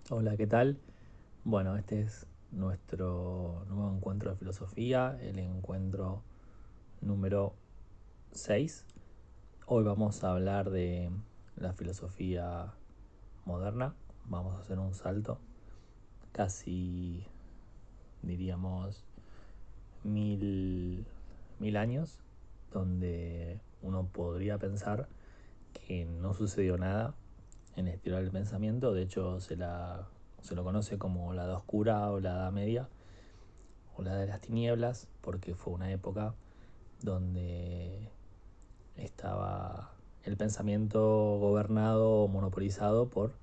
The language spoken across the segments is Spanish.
Hola, ¿qué tal? Bueno, este es nuestro nuevo encuentro de filosofía, el encuentro número 6. Hoy vamos a hablar de la filosofía moderna. Vamos a hacer un salto, casi diríamos mil años, donde uno podría pensar que no sucedió nada en el estilo del pensamiento. De hecho, se lo conoce como la Edad Oscura o la Edad Media o la de las tinieblas, porque fue una época donde estaba el pensamiento gobernado o monopolizado por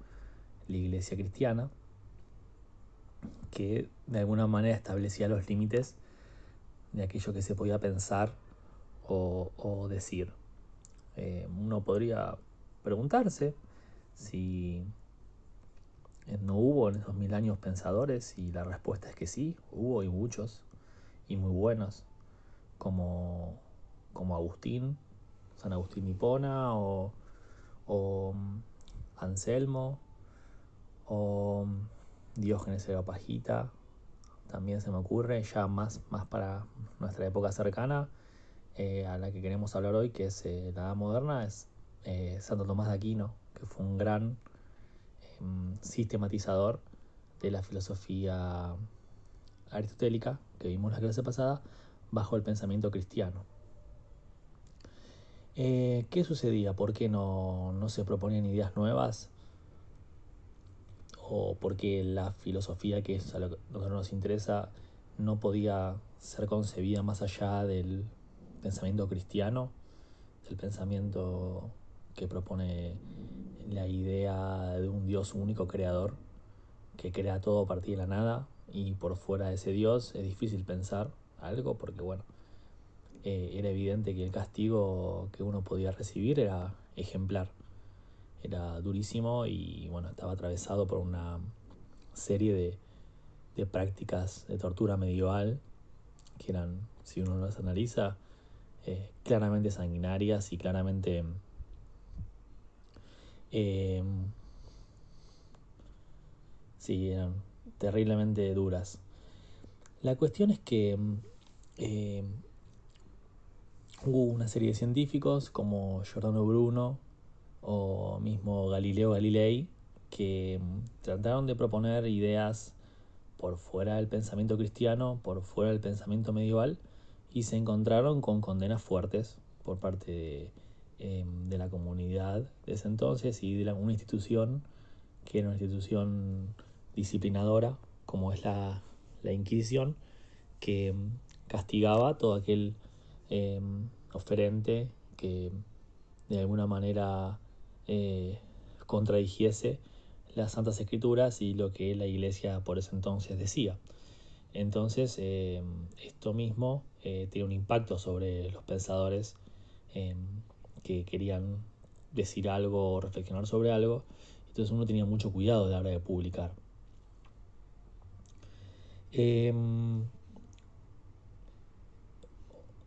la iglesia cristiana, que de alguna manera establecía los límites de aquello que se podía pensar o decir. Uno podría preguntarse si no hubo en esos 1000 años pensadores, y la respuesta es que sí, hubo, y muchos, y muy buenos, como, como Agustín, San Agustín de Hipona, o Anselmo, o Diógenes Areopagita. También se me ocurre, ya más para nuestra época cercana, a la que queremos hablar hoy, que es la Edad Moderna, es Santo Tomás de Aquino, que fue un gran sistematizador de la filosofía aristotélica que vimos la clase pasada, bajo el pensamiento cristiano. ¿Qué sucedía? ¿Por qué no se proponían ideas nuevas? ¿O por qué la filosofía, que es a lo que nos interesa, no podía ser concebida más allá del pensamiento cristiano, del pensamiento que propone la idea de un Dios único creador, que crea todo a partir de la nada, y por fuera de ese Dios es difícil pensar algo, porque bueno, era evidente que el castigo que uno podía recibir era ejemplar, era durísimo, y bueno, estaba atravesado por una serie de prácticas de tortura medieval que eran, si uno las analiza, claramente sanguinarias y claramente eh, sí, eran terriblemente duras. La cuestión es que eh, hubo una serie de científicos como Giordano Bruno o mismo Galileo Galilei, que trataron de proponer ideas por fuera del pensamiento cristiano, por fuera del pensamiento medieval, y se encontraron con condenas fuertes por parte de la comunidad de ese entonces, y de una institución que era una institución disciplinadora, como es la Inquisición, que castigaba todo aquel eh, oferente que de alguna manera eh, contradijese las Santas Escrituras y lo que la Iglesia por ese entonces decía. Entonces, esto mismo tiene un impacto sobre los pensadores eh, que querían decir algo o reflexionar sobre algo. Entonces uno tenía mucho cuidado a la hora de publicar. Eh,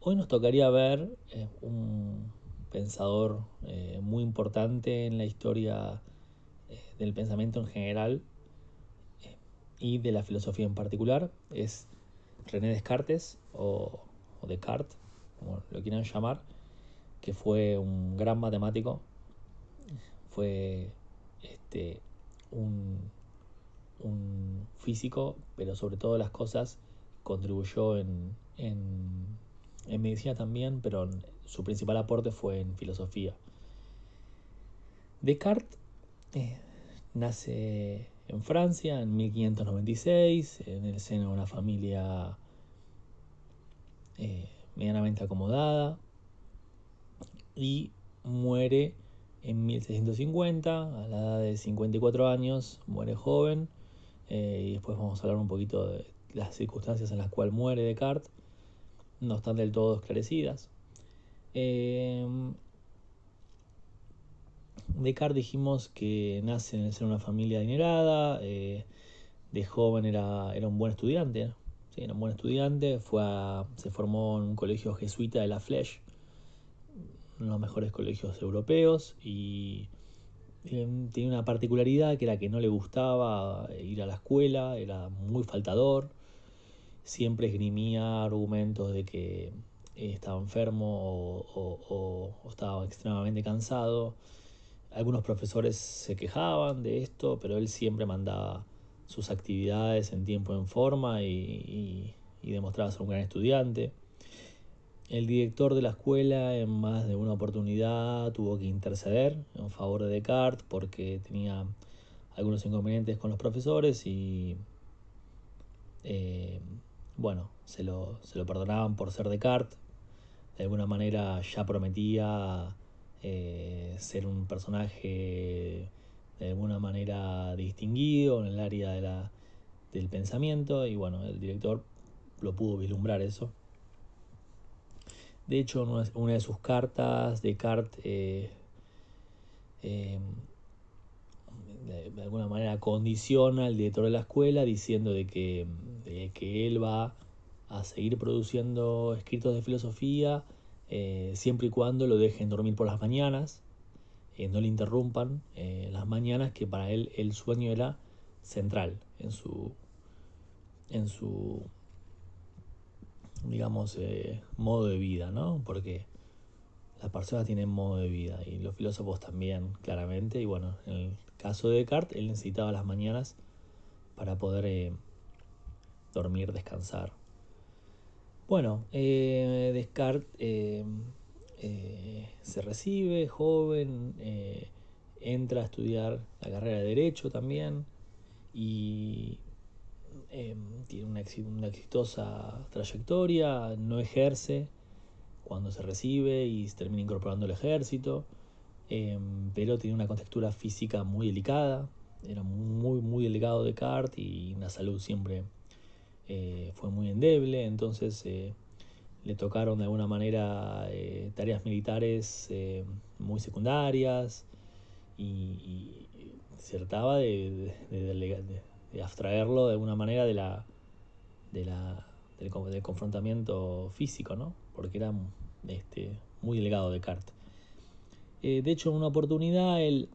Hoy nos tocaría ver un pensador muy importante en la historia del pensamiento en general, y de la filosofía en particular. Es René Descartes, o Descartes, como lo quieran llamar, que fue un gran matemático, fue este, un, un físico, pero sobre todo las cosas contribuyó en medicina también, pero su principal aporte fue en filosofía. Descartes eh, nace en Francia en 1596, en el seno de una familia medianamente acomodada, y muere en 1650, a la edad de 54 años, muere joven, y después vamos a hablar un poquito de las circunstancias en las cuales muere Descartes, no están del todo esclarecidas. Eh, Descartes dijimos que nace en el seno de una familia adinerada, de joven era un buen estudiante, sí, era un buen estudiante, se formó en un colegio jesuita de La Flèche, uno de los mejores colegios europeos, y tenía una particularidad que era que no le gustaba ir a la escuela, era muy faltador, siempre esgrimía argumentos de que estaba enfermo o estaba extremadamente cansado. Algunos profesores se quejaban de esto, pero él siempre mandaba sus actividades en tiempo y en forma y demostraba ser un gran estudiante. El director de la escuela en más de una oportunidad tuvo que interceder en favor de Descartes porque tenía algunos inconvenientes con los profesores y eh, bueno, se lo perdonaban por ser Descartes. De alguna manera ya prometía ser un personaje de alguna manera distinguido en el área del pensamiento y bueno, el director lo pudo vislumbrar eso. De hecho, en una de sus cartas, Descartes eh, de alguna manera condiciona al director de la escuela diciendo de que él va a seguir produciendo escritos de filosofía siempre y cuando lo dejen dormir por las mañanas, no le interrumpan las mañanas, que para él el sueño era central en su digamos, modo de vida, ¿no? Porque las personas tienen modo de vida y los filósofos también, claramente. Y bueno, en el caso de Descartes, él necesitaba las mañanas para poder dormir, descansar. Bueno, Descartes se recibe joven, entra a estudiar la carrera de Derecho también y tiene una exitosa trayectoria, no ejerce cuando se recibe y se termina incorporando al ejército, pero tenía una contextura física muy delicada, era muy delicado Descartes y la salud siempre fue muy endeble, entonces le tocaron de alguna manera tareas militares muy secundarias y se trataba de abstraerlo de alguna manera de la, del confrontamiento físico, ¿no? Porque era muy delegado Descartes. De hecho, en una oportunidad él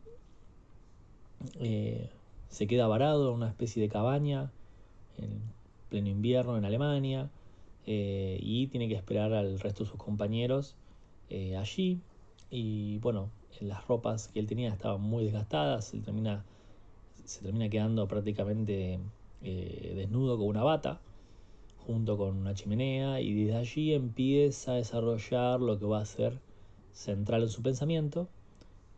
se queda varado en una especie de cabaña en pleno invierno en Alemania y tiene que esperar al resto de sus compañeros allí. Y bueno, las ropas que él tenía estaban muy desgastadas, se termina quedando prácticamente desnudo con una bata junto con una chimenea y desde allí empieza a desarrollar lo que va a ser central en su pensamiento,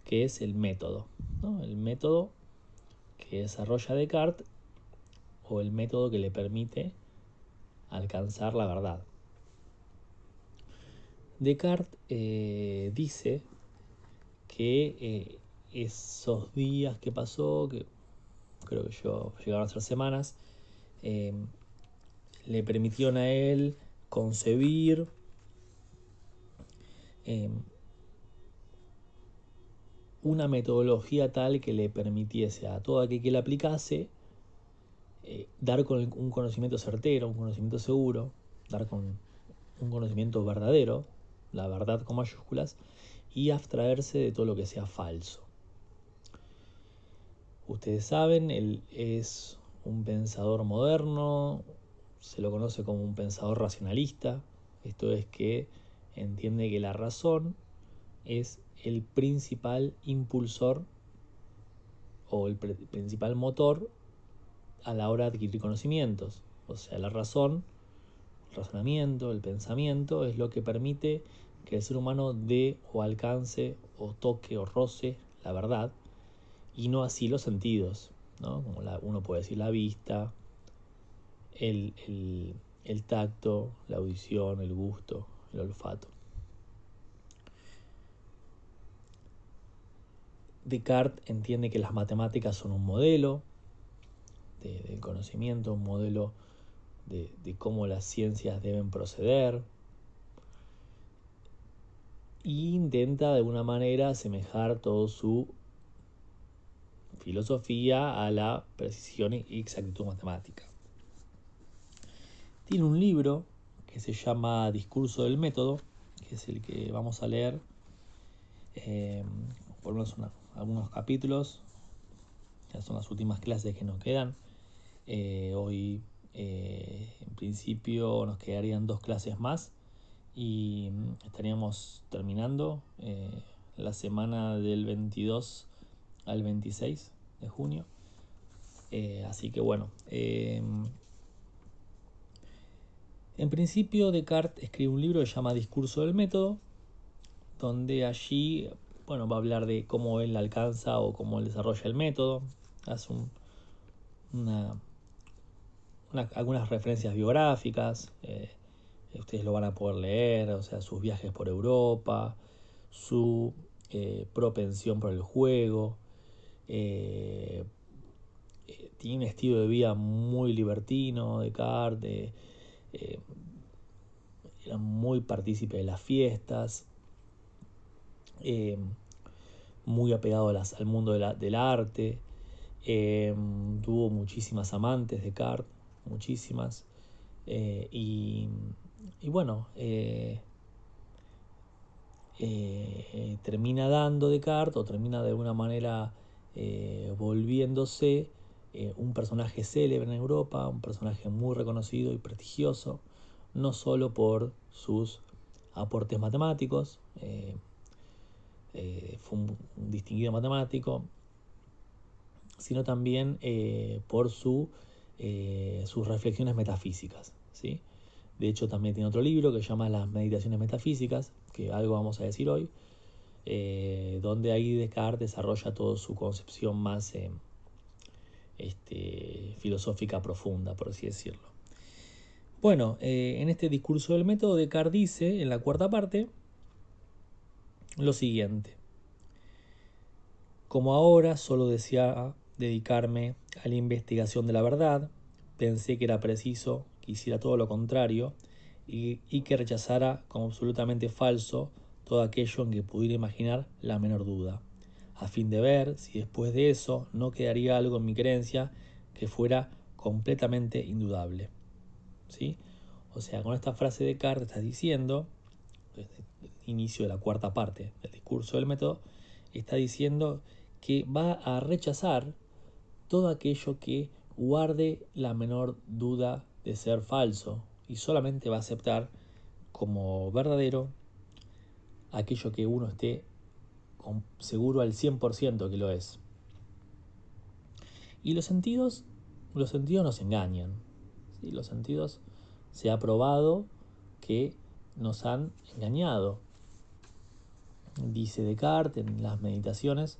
que es el método, ¿no? El método que desarrolla Descartes o el método que le permite alcanzar la verdad. Descartes dice que esos días que pasó, que creo que llegaron a ser semanas, eh, le permitieron a él concebir eh, una metodología tal que le permitiese a todo aquel que la aplicase dar con un conocimiento certero, un conocimiento seguro, dar con un conocimiento verdadero, la verdad con mayúsculas, y abstraerse de todo lo que sea falso. Ustedes saben, él es un pensador moderno, se lo conoce como un pensador racionalista, esto es que entiende que la razón es el principal impulsor o el principal motor a la hora de adquirir conocimientos. O sea, la razón, el razonamiento, el pensamiento es lo que permite que el ser humano dé o alcance o toque o roce la verdad y no así los sentidos, ¿no? Como uno puede decir la vista, el, el, el tacto, la audición, el gusto, el olfato. Descartes entiende que las matemáticas son un modelo del conocimiento, un modelo de cómo las ciencias deben proceder, y intenta de alguna manera asemejar toda su filosofía a la precisión y exactitud matemática. Tiene un libro que se llama Discurso del Método, que es el que vamos a leer, por lo menos algunos capítulos. Ya son las últimas clases que nos quedan. Hoy, en principio, nos quedarían 2 clases más y estaríamos terminando la semana del 22 al 26 de junio. Así que bueno, en principio Descartes escribe un libro que se llama Discurso del Método, donde allí va a hablar de cómo él alcanza o cómo él desarrolla el método. Hace algunas referencias biográficas, ustedes lo van a poder leer, o sea, sus viajes por Europa, su propensión por el juego. Tiene un estilo de vida muy libertino, Descartes. Era muy partícipe de las fiestas, muy apegado al mundo del arte. Tuvo muchísimas amantes Descartes, muchísimas. Y bueno, termina dando Descartes, o termina de alguna manera volviéndose un personaje célebre en Europa, un personaje muy reconocido y prestigioso, no solo por sus aportes matemáticos. Fue un distinguido matemático, sino también por sus reflexiones metafísicas, ¿sí? De hecho, también tiene otro libro que se llama Las Meditaciones Metafísicas, que algo vamos a decir hoy, donde ahí Descartes desarrolla toda su concepción más filosófica profunda, por así decirlo. Bueno, en este discurso del método, Descartes dice, en la 4ª parte, lo siguiente: como ahora solo deseaba dedicarme a la investigación de la verdad, pensé que era preciso que hiciera todo lo contrario y que rechazara como absolutamente falso todo aquello en que pudiera imaginar la menor duda, a fin de ver si después de eso no quedaría algo en mi creencia que fuera completamente indudable. ¿Sí? O sea, con esta frase de Descartes estás diciendo, desde el inicio de la 4ª parte del discurso del método, está diciendo que va a rechazar todo aquello que guarde la menor duda de ser falso y solamente va a aceptar como verdadero aquello que uno esté seguro al 100% que lo es. Y los sentidos nos engañan, ¿sí? Los sentidos se ha probado que nos han engañado. Dice Descartes en las meditaciones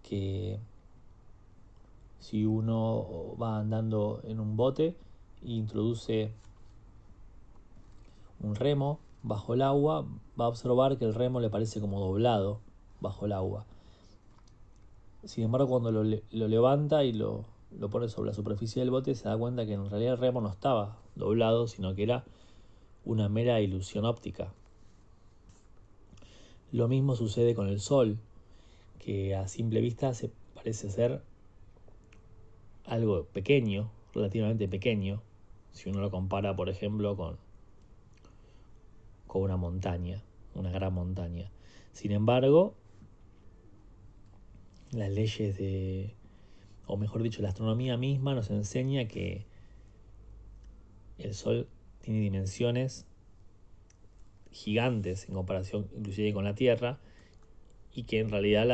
que si uno va andando en un bote e introduce un remo bajo el agua, va a observar que el remo le parece como doblado bajo el agua. Sin embargo, cuando lo levanta y lo pone sobre la superficie del bote, se da cuenta que en realidad el remo no estaba doblado, sino que era una mera ilusión óptica. Lo mismo sucede con el sol, que a simple vista se parece ser algo pequeño, relativamente pequeño, si uno lo compara, por ejemplo, con una montaña, una gran montaña. Sin embargo, las leyes o mejor dicho, la astronomía misma nos enseña que el Sol tiene dimensiones gigantes en comparación inclusive con la Tierra, y que en realidad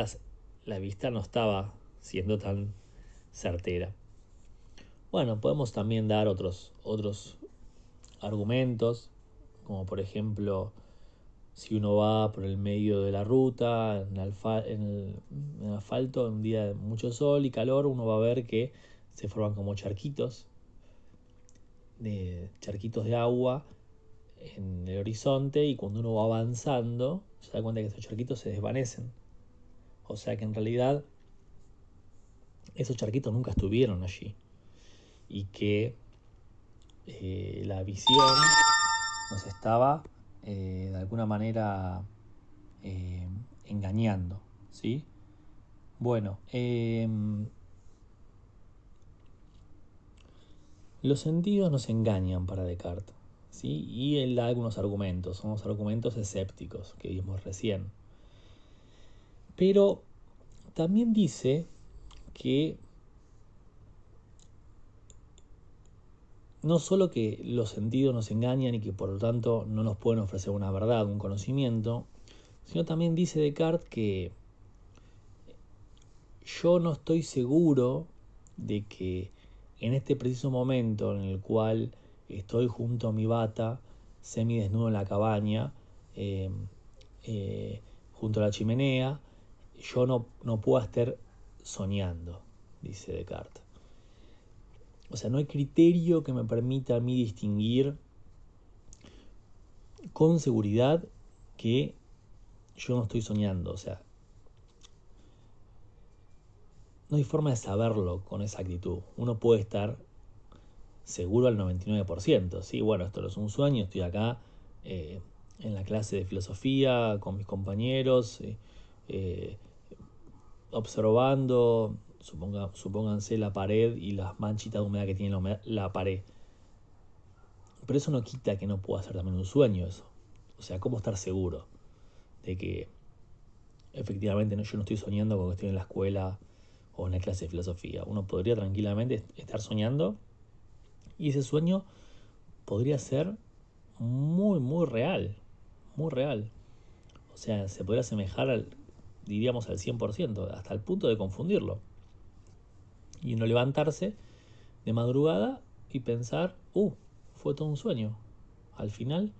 la vista no estaba siendo tan certera. Bueno, podemos también dar otros argumentos, como por ejemplo, si uno va por el medio de la ruta, en el asfalto, en un día de mucho sol y calor, uno va a ver que se forman como charquitos de agua en el horizonte, y cuando uno va avanzando se da cuenta que esos charquitos se desvanecen. O sea que en realidad esos charquitos nunca estuvieron allí, y que la visión nos estaba de alguna manera engañando, ¿sí? Bueno, los sentidos nos engañan para Descartes, ¿sí? Y él da algunos argumentos, son los argumentos escépticos que vimos recién. Pero también dice que no solo que los sentidos nos engañan y que por lo tanto no nos pueden ofrecer una verdad, un conocimiento, sino también dice Descartes que yo no estoy seguro de que en este preciso momento en el cual estoy junto a mi bata, semidesnudo en la cabaña, eh, junto a la chimenea, yo no pueda estar soñando, dice Descartes. O sea, no hay criterio que me permita a mí distinguir con seguridad que yo no estoy soñando. O sea, no hay forma de saberlo con exactitud. Uno puede estar seguro al 99%. Sí, bueno, esto no es un sueño, estoy acá en la clase de filosofía con mis compañeros, eh, observando, supónganse la pared y las manchitas de humedad que tiene la pared. Pero eso no quita que no pueda ser también un sueño eso. O sea, ¿cómo estar seguro de que efectivamente yo no estoy soñando cuando estoy en la escuela o en la clase de filosofía? Uno podría tranquilamente estar soñando y ese sueño podría ser muy, muy real, muy real. O sea, se podría asemejar, diríamos, al 100%, hasta el punto de confundirlo. Y uno levantarse de madrugada y pensar, fue todo un sueño. Al final,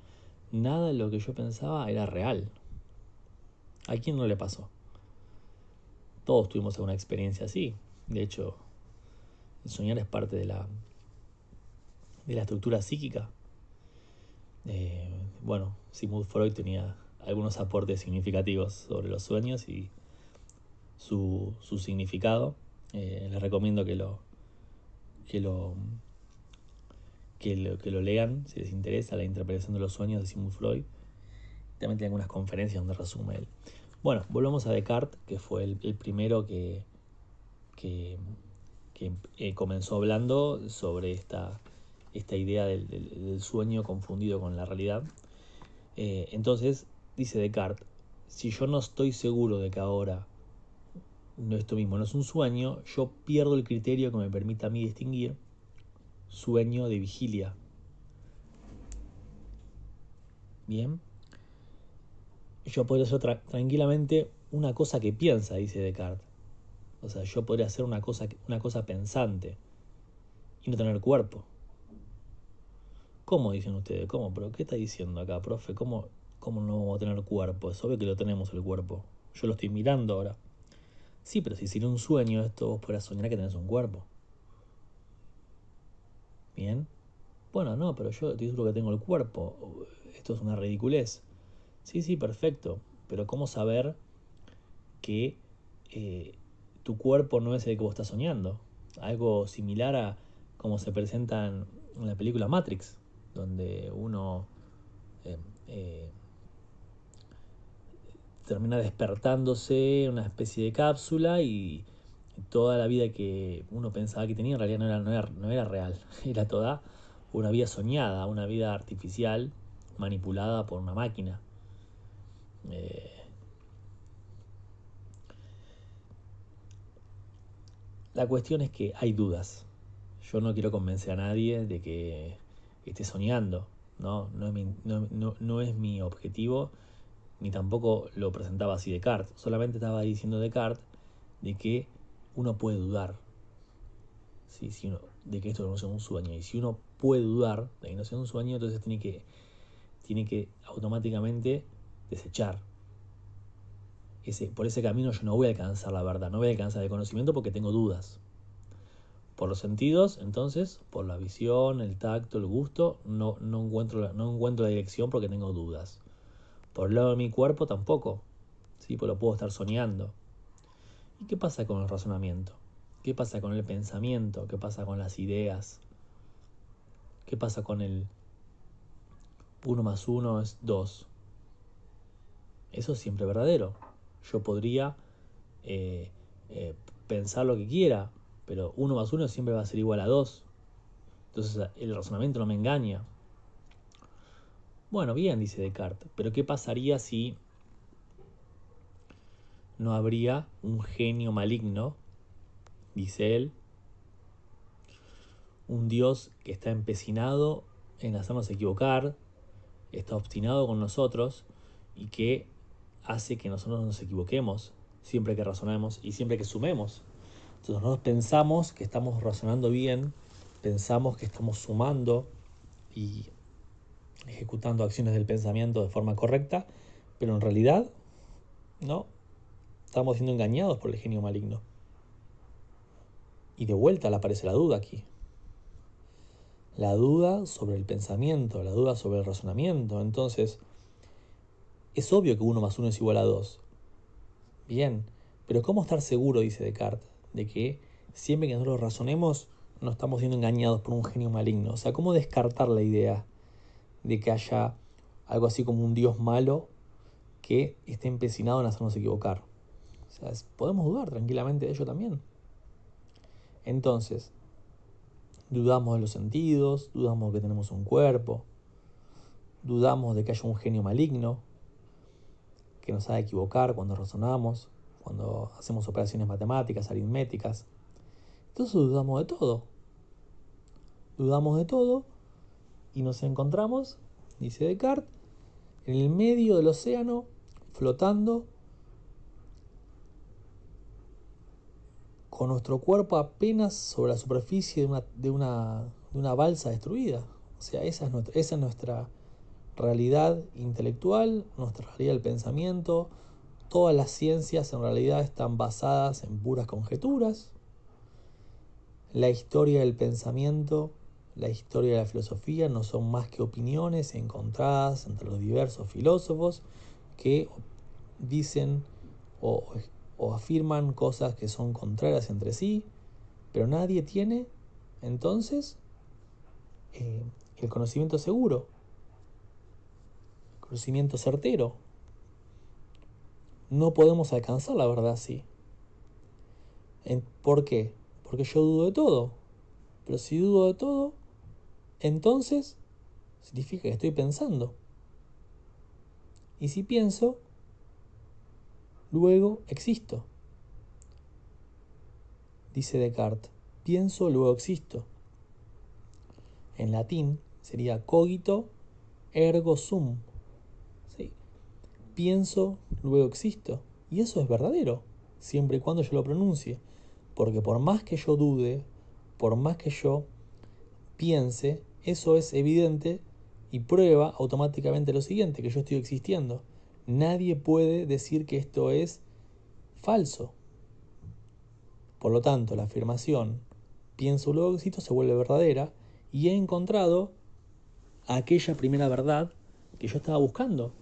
nada de lo que yo pensaba era real. ¿A quién no le pasó? Todos tuvimos alguna experiencia así. De hecho, el soñar es parte de la estructura psíquica. Bueno, Sigmund Freud tenía algunos aportes significativos sobre los sueños y su significado. Les recomiendo que lo, que lo lean si les interesa la interpretación de los sueños de Sigmund Freud. También tiene algunas conferencias donde resume él. Bueno, volvemos a Descartes, que fue el primero que comenzó hablando sobre esta idea del sueño confundido con la realidad. Entonces, dice Descartes, si yo no estoy seguro de que ahora esto mismo no es un sueño, yo pierdo el criterio que me permita a mí distinguir sueño de vigilia. Bien, yo podría hacer tranquilamente una cosa que piensa, dice Descartes. O sea, yo podría hacer una cosa pensante y no tener cuerpo. ¿Cómo dicen ustedes? ¿Cómo? ¿Pero qué está diciendo acá, profe? ¿Cómo no vamos a tener cuerpo? Es obvio que lo tenemos el cuerpo. Yo lo estoy mirando ahora. Sí, pero si sería un sueño esto, vos podrás soñar que tenés un cuerpo. Bien. Bueno, no, pero yo te digo que tengo el cuerpo. Esto es una ridiculez. Sí, sí, perfecto. Pero ¿cómo saber que tu cuerpo no es el que vos estás soñando? Algo similar a como se presenta en la película Matrix, donde uno eh, eh, termina despertándose en una especie de cápsula y toda la vida que uno pensaba que tenía en realidad no era real, era toda una vida soñada, una vida artificial manipulada por una máquina. La cuestión es que hay dudas. Yo no quiero convencer a nadie de que esté soñando, no es mi objetivo, ni tampoco lo presentaba así Descartes. Solamente estaba diciendo Descartes de que uno puede dudar, ¿sí? De que esto no sea un sueño. Y si uno puede dudar de que no sea un sueño, entonces tiene que automáticamente desechar. Por ese camino yo no voy a alcanzar la verdad, no voy a alcanzar el conocimiento porque tengo dudas. Por los sentidos, entonces, por la visión, el tacto, el gusto, no encuentro la dirección porque tengo dudas. Por el lado de mi cuerpo tampoco, ¿sí? Pues lo puedo estar soñando. ¿Y qué pasa con el razonamiento? ¿Qué pasa con el pensamiento? ¿Qué pasa con las ideas? ¿Qué pasa con el 1 más 1 es 2? Eso es siempre verdadero. Yo podría eh, eh, pensar lo que quiera, pero 1 más 1 siempre va a ser igual a 2. Entonces el razonamiento no me engaña. Bueno, bien, dice Descartes, pero ¿qué pasaría si no habría un genio maligno, dice él, un Dios que está empecinado en hacernos equivocar, está obstinado con nosotros y que hace que nosotros nos equivoquemos siempre que razonamos y siempre que sumemos. Entonces nosotros pensamos que estamos razonando bien, pensamos que estamos sumando y ejecutando acciones del pensamiento de forma correcta, pero en realidad no, estamos siendo engañados por el genio maligno. Y de vuelta le aparece la duda aquí. La duda sobre el pensamiento, la duda sobre el razonamiento. Entonces, es obvio que 1 más 1 es igual a 2. Bien, pero ¿cómo estar seguro, dice Descartes, de que siempre que nosotros razonemos no estamos siendo engañados por un genio maligno? O sea, ¿cómo descartar la idea de que haya algo así como un Dios malo que esté empecinado en hacernos equivocar? O sea, podemos dudar tranquilamente de ello también. Entonces, dudamos de los sentidos, dudamos de que tenemos un cuerpo, dudamos de que haya un genio maligno que nos haga equivocar cuando razonamos, cuando hacemos operaciones matemáticas, aritméticas. Entonces dudamos de todo. Dudamos de todo y nos encontramos, dice Descartes, en el medio del océano, flotando, con nuestro cuerpo apenas sobre la superficie de una balsa destruida. O sea, esa es nuestra realidad intelectual, nuestra realidad del pensamiento. Todas las ciencias en realidad están basadas en puras conjeturas. La historia del pensamiento, la historia de la filosofía no son más que opiniones encontradas entre los diversos filósofos que dicen o, o afirman cosas que son contrarias entre sí, pero nadie tiene entonces el conocimiento seguro, el conocimiento certero. No podemos alcanzar la verdad así. ¿Por qué? Porque yo dudo de todo. Pero si dudo de todo, entonces significa que estoy pensando. Y si pienso, luego existo. Dice Descartes, pienso, luego existo. En latín sería cogito ergo sum. ¿Sí? Pienso, luego existo. Y eso es verdadero, siempre y cuando yo lo pronuncie. Porque por más que yo dude, por más que yo piense, eso es evidente y prueba automáticamente lo siguiente, que yo estoy existiendo. Nadie puede decir que esto es falso. Por lo tanto, la afirmación pienso luego existo se vuelve verdadera y he encontrado aquella primera verdad que yo estaba buscando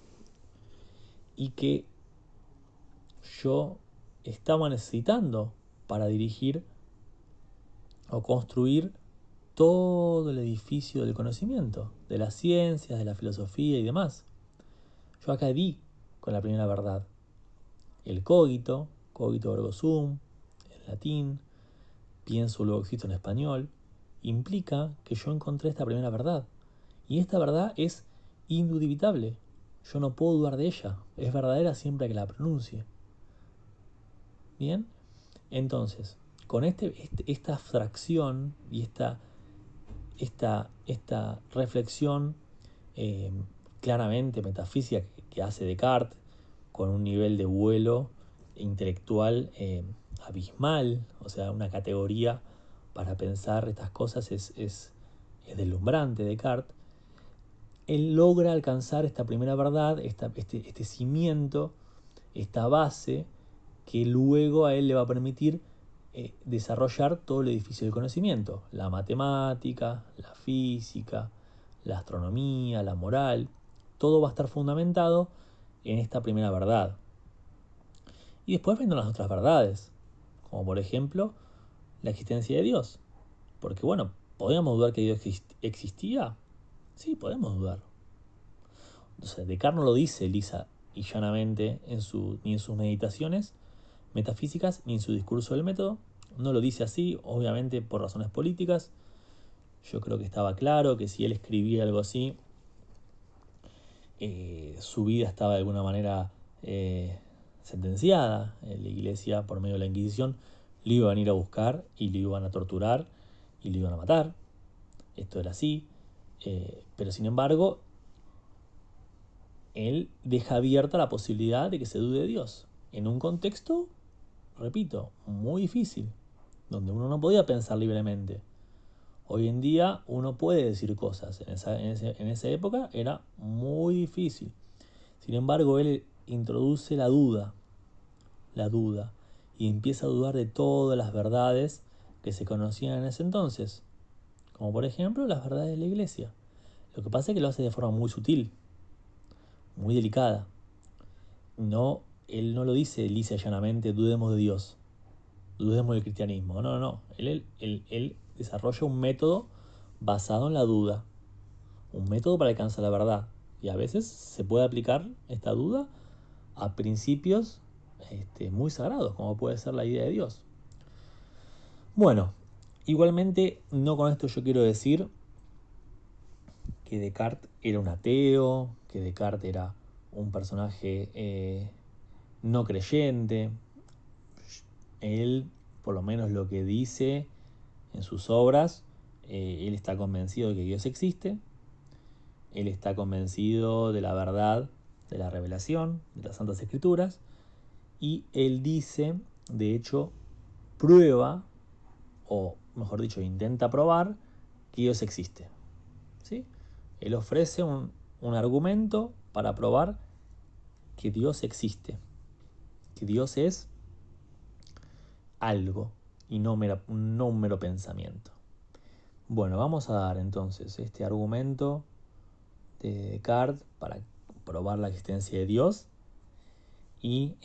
y que yo estaba necesitando para dirigir o construir todo el edificio del conocimiento, de las ciencias, de la filosofía y demás. Yo acá di con la primera verdad. El cogito, cogito ergo sum, en latín, pienso luego existo en español, implica que yo encontré esta primera verdad. Y esta verdad es indudable. Yo no puedo dudar de ella. Es verdadera siempre que la pronuncie. Bien, entonces, con esta abstracción y esta reflexión eh, claramente metafísica que hace Descartes, con un nivel de vuelo intelectual abismal, o sea, una categoría para pensar estas cosas es deslumbrante. Descartes, él logra alcanzar esta primera verdad, este cimiento, esta base, que luego a él le va a permitir desarrollar todo el edificio del conocimiento, la matemática, la física, la astronomía, la moral, todo va a estar fundamentado en esta primera verdad. Y después vendrán las otras verdades, como por ejemplo la existencia de Dios. Porque bueno, ¿podríamos dudar que Dios existía? Sí, podemos dudar. Entonces, Descartes no lo dice lisa y llanamente ni en sus meditaciones metafísicas ni en su discurso del método. No lo dice así, obviamente por razones políticas. Yo creo que estaba claro que si él escribía algo así, su vida estaba de alguna manera sentenciada. La iglesia, por medio de la Inquisición, lo iban a ir a buscar y lo iban a torturar y lo iban a matar. Esto era así. Pero sin embargo, él deja abierta la posibilidad de que se dude de Dios. En un contexto, repito, muy difícil, donde uno no podía pensar libremente. Hoy en día uno puede decir cosas. En esa época era muy difícil. Sin embargo, él introduce la duda, y empieza a dudar de todas las verdades que se conocían en ese entonces, como por ejemplo las verdades de la iglesia. Lo que pasa es que lo hace de forma muy sutil, muy delicada. No, él no lo dice lisa y llanamente, dudemos de Dios, dudemos del cristianismo. No, no, no. Él desarrolla un método basado en la duda, un método para alcanzar la verdad. Y a veces se puede aplicar esta duda a principios muy sagrados, como puede ser la idea de Dios. Bueno, igualmente no con esto yo quiero decir que Descartes era un ateo, que Descartes era un personaje no creyente. Él, por lo menos lo que dice en sus obras, él está convencido de que Dios existe, él está convencido de la verdad de la revelación, de las Santas Escrituras, y él dice, de hecho, prueba, o mejor dicho, intenta probar que Dios existe. ¿Sí? Él ofrece un argumento para probar que Dios existe, que Dios es algo y no un mero pensamiento. Bueno, vamos a dar entonces este argumento de Descartes para probar la existencia de Dios, y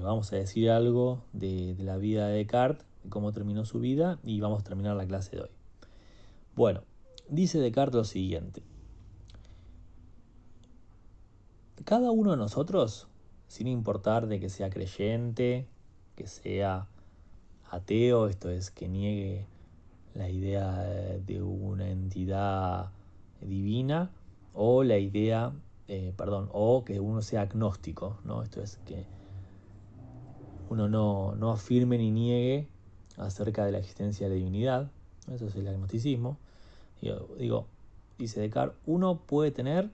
vamos a decir algo de la vida de Descartes, de cómo terminó su vida, y vamos a terminar la clase de hoy. Bueno, dice Descartes lo siguiente: cada uno de nosotros, sin importar de que sea creyente, que sea ateo, esto es, que niegue la idea de una entidad divina, o la idea, o que uno sea agnóstico, ¿no? Esto es, que uno no afirme ni niegue acerca de la existencia de la divinidad. Eso es el agnosticismo. Dice Descartes, uno puede tener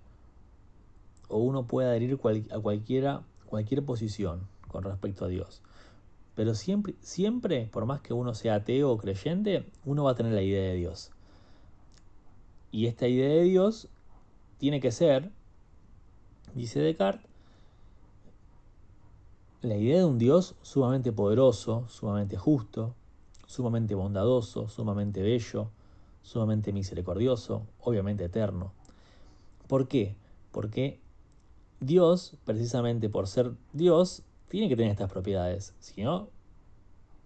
o uno puede adherir a cualquier posición con respecto a Dios. Pero siempre, por más que uno sea ateo o creyente, uno va a tener la idea de Dios. Y esta idea de Dios tiene que ser, dice Descartes, la idea de un Dios sumamente poderoso, sumamente justo, sumamente bondadoso, sumamente bello, sumamente misericordioso, obviamente eterno. ¿Por qué? Porque Dios, precisamente por ser Dios, tiene que tener estas propiedades. Si no,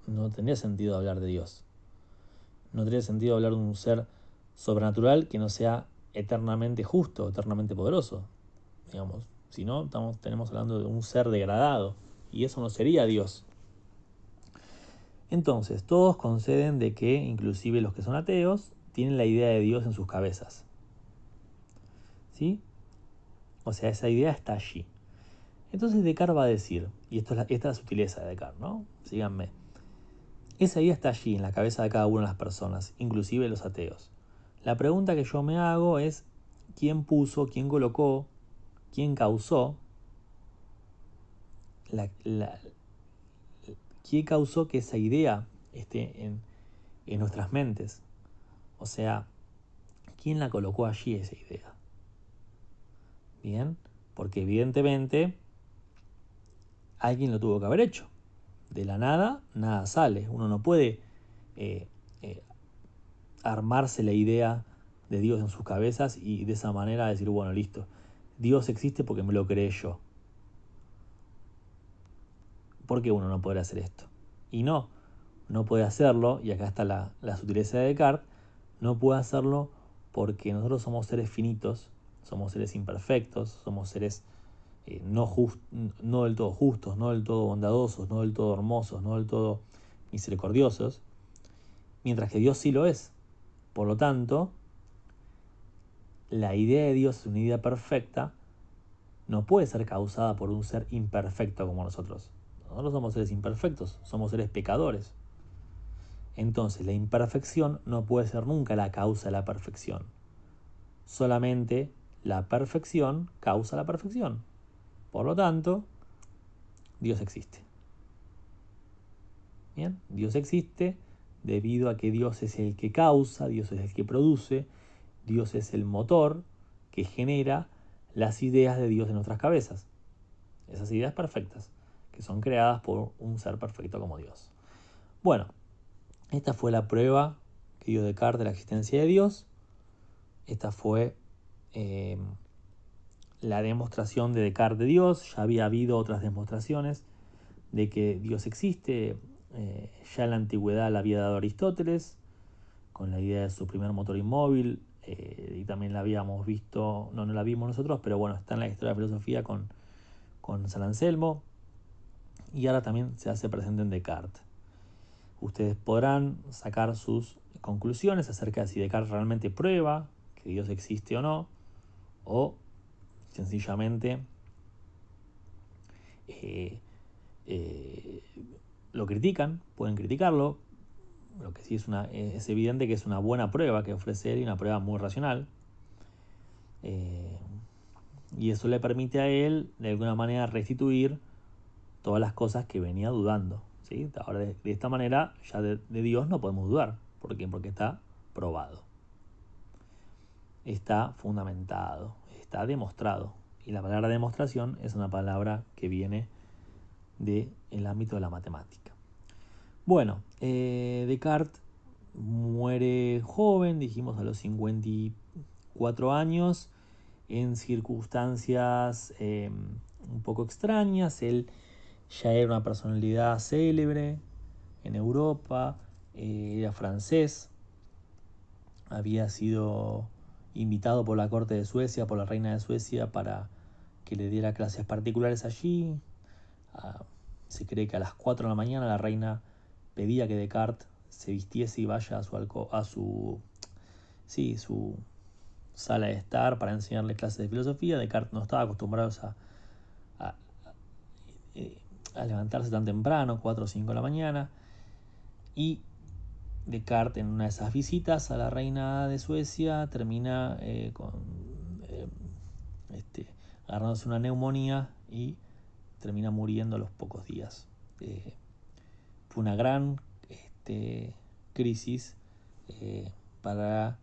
no tendría sentido hablar de Dios. No tendría sentido hablar de un ser sobrenatural que no sea eternamente justo, eternamente poderoso. Digamos, si no, tenemos hablando de un ser degradado, y eso no sería Dios. Entonces, todos conceden de que, inclusive los que son ateos, tienen la idea de Dios en sus cabezas. ¿Sí? O sea, esa idea está allí. Entonces Descartes va a decir, y esta es la sutileza de Descartes, ¿no? Síganme. Esa idea está allí, en la cabeza de cada una de las personas, inclusive los ateos. La pregunta que yo me hago es, ¿quién puso, quién colocó, quién causó ¿qué causó que esa idea esté en nuestras mentes? O sea, ¿quién la colocó allí esa idea? Bien, porque evidentemente alguien lo tuvo que haber hecho. De la nada, nada sale. Uno no puede eh, eh, armarse la idea de Dios en sus cabezas y de esa manera decir, bueno, listo, Dios existe porque me lo creé yo. ¿Por qué uno no podrá hacer esto? Y no puede hacerlo, y acá está la sutileza de Descartes, no puede hacerlo porque nosotros somos seres finitos, somos seres imperfectos, somos seres no del todo justos, no del todo bondadosos, no del todo hermosos, no del todo misericordiosos, mientras que Dios sí lo es. Por lo tanto, la idea de Dios es una idea perfecta no puede ser causada por un ser imperfecto como nosotros. Nosotros somos seres imperfectos, somos seres pecadores. Entonces, la imperfección no puede ser nunca la causa de la perfección. Solamente la perfección causa la perfección. Por lo tanto, Dios existe. Bien, Dios existe debido a que Dios es el que causa, Dios es el que produce, Dios es el motor que genera las ideas de Dios en nuestras cabezas. Esas ideas perfectas, que son creadas por un ser perfecto como Dios. Bueno, esta fue la prueba que dio Descartes de la existencia de Dios. Esta fue la demostración de Descartes de Dios. Ya había habido otras demostraciones de que Dios existe. Ya en la antigüedad la había dado Aristóteles, con la idea de su primer motor inmóvil, y también la habíamos visto, no la vimos nosotros, pero bueno, está en la historia de la filosofía con San Anselmo, y ahora también se hace presente en Descartes. Ustedes podrán sacar sus conclusiones acerca de si Descartes realmente prueba que Dios existe o no, o sencillamente eh, eh, lo critican, pueden criticarlo. Lo que sí es evidente que es una buena prueba que ofrece él y una prueba muy racional. Y eso le permite a él, de alguna manera, restituir todas las cosas que venía dudando. ¿Sí? Ahora, de esta manera, ya de Dios no podemos dudar. ¿Por qué? Porque está probado. Está fundamentado, está demostrado. Y la palabra demostración es una palabra que viene del ámbito de la matemática. Bueno, Descartes muere joven, dijimos a los 54 años, en circunstancias un poco extrañas. Él ya era una personalidad célebre en Europa, era francés, había sido invitado por la corte de Suecia, por la reina de Suecia, para que le diera clases particulares allí. Se cree que a las 4 de la mañana la reina pedía que Descartes se vistiese y vaya a su sala de estar para enseñarle clases de filosofía. Descartes no estaba acostumbrado a, a levantarse tan temprano, 4 o 5 de la mañana, y Descartes, en una de esas visitas a la reina de Suecia, termina eh, agarrándose una neumonía y termina muriendo a los pocos días. Fue una gran crisis para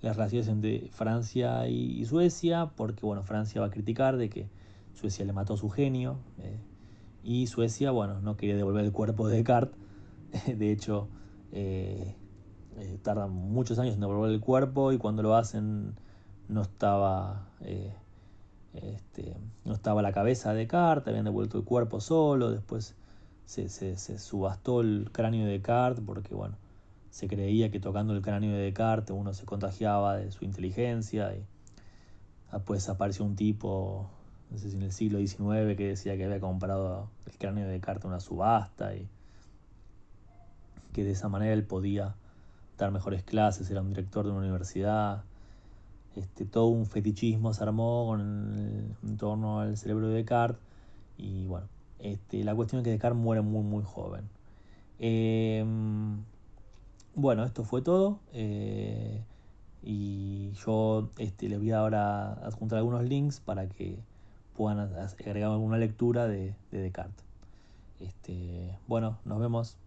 las relaciones entre Francia y Suecia, porque bueno, Francia va a criticar de que Suecia le mató su genio, y Suecia, bueno, no quería devolver el cuerpo de Descartes. De hecho, tardan muchos años en devolver el cuerpo, y cuando lo hacen no estaba no estaba la cabeza de Descartes, habían devuelto el cuerpo solo. Después se subastó el cráneo de Descartes, porque bueno, se creía que tocando el cráneo de Descartes uno se contagiaba de su inteligencia. Y después apareció un tipo, no sé si en el siglo XIX, que decía que había comprado el cráneo de Descartes en una subasta, y que de esa manera él podía dar mejores clases, era un director de una universidad. Todo un fetichismo se armó en torno al cerebro de Descartes. Y bueno, la cuestión es que Descartes muere muy muy joven. Bueno, esto fue todo. Y yo les voy ahora a adjuntar algunos links para que puedan agregar alguna lectura de Descartes. Bueno, nos vemos.